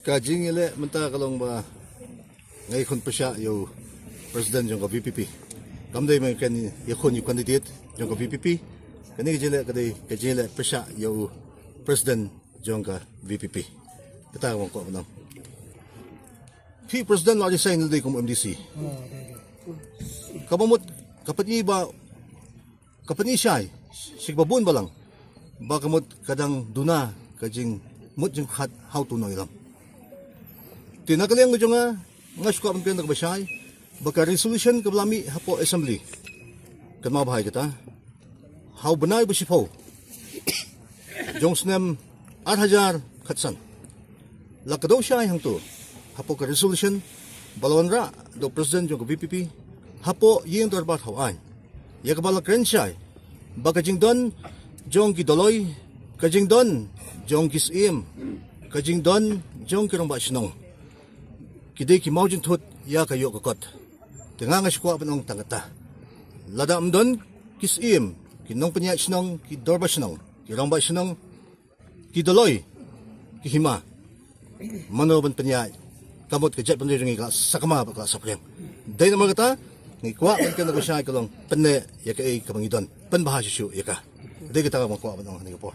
Kajing ile menta kalong ba ngay kon pa siya yung president yung VPP. Kamday may kan yakon yung candidate yung VPP. Kani kajile pa siya yung president yung VPP. Kita mo ko nam. Ki president lo di sign day kum MDC. Kamamot kapatni ba kapatni siya sigbabun ba lang. Bakamot kadang duna kajing mut yung how to know ilam. Tinagaling mo nga suka ang pinag basyay baka resolution kablami hapo assembly kan mabahay kita how banay ba sipo jong snem 8,000 katsan lakadaw siya hang to hapo ka resolution balawan ra do president jong VPP hapo yung darbat hawan ya kabala kren siya baka jing don jong gidoloy kajing don jong kisim kajing don jong kirong basinong kidai ki maujin thut ya kayo kakot tinga nga sikwa panong tangata lada amdon kisim kinong panya sinong ki dorba sinong kirong ba sinong ki doloy ki hima manoban panya kamot ka jet pandiring ka sakama ba ka saprem dai na magata ni kwa kan kan ko siya kalong panne ya kay kamangidon pan bahasyo ya ka dai kita mo kwa panong ni po